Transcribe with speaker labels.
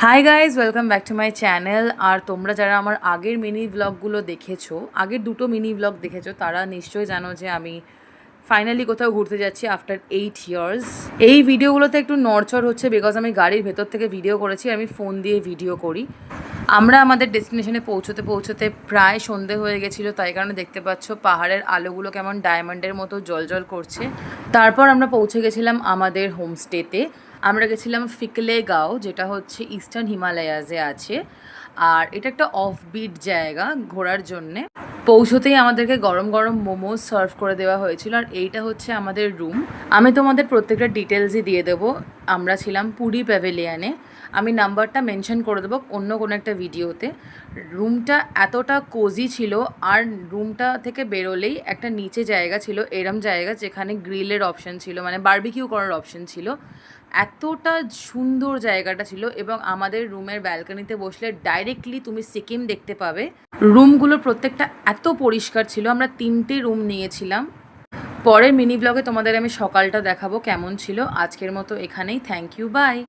Speaker 1: High guys, welcome back to my channel. আর তোমরা যারা আমার আগের মিনি ব্লগগুলো দেখেছো, আগের দুটো মিনি ব্লগ দেখেছো, তারা নিশ্চয়ই জানো যে আমি ফাইনালি কোথাও ঘুরতে যাচ্ছি আফটার 8 ইয়ার্স। এই ভিডিওগুলোতে একটু নড়চড় হচ্ছে বিকজ আমি গাড়ির ভেতর থেকে ভিডিও করেছি, আমি ফোন দিয়ে ভিডিও করি। আমরা আমাদের ডেস্টিনেশনে পৌঁছতে পৌঁছতে প্রায় সন্ধে হয়ে গেছিলো, তাই কারণে দেখতে পাচ্ছ পাহাড়ের আলোগুলো কেমন ডায়মন্ডের মতো জলজল করছে। তারপর আমরা পৌঁছে গেছিলাম আমাদের হোমস্টেতে। আমরা গেছিলাম ফিকলেগাঁও, যেটা হচ্ছে ইস্টার্ন হিমালয়াসে আছে। আর এটা একটা অফবিট জায়গা ঘোরার জন্যে। পৌঁছতেই আমাদেরকে গরম গরম মোমোজ সার্ভ করে দেওয়া হয়েছিল। আর এইটা হচ্ছে আমাদের রুম। আমি তোমাদের প্রত্যেকটা ডিটেলসই দিয়ে দেবো। আমরা ছিলাম পুরী প্যাভিলিয়ানে। আমি নাম্বারটা মেনশন করে দেবো অন্য কোনো একটা ভিডিওতে। রুমটা এতটা কোজি ছিল, আর রুমটা থেকে বেরোলেই একটা নিচে জায়গা ছিল, এরম জায়গা যেখানে গ্রিলের অপশন ছিল, মানে বারবিকিউ করার অপশন ছিল। এতটা সুন্দর জায়গাটা ছিল, এবং আমাদের রুমের ব্যালকনিতে বসলে ডাইরেক্টলি তুমি সিকিম দেখতে পাবে। রুমগুলো প্রত্যেকটা এত পরিষ্কার ছিল। আমরা 3টে রুম নিয়েছিলাম। পরের মিনি ব্লগে তোমাদের আমি সকালটা দেখাবো কেমন ছিল। আজকের মতো এখানেই, থ্যাংক ইউ, বাই।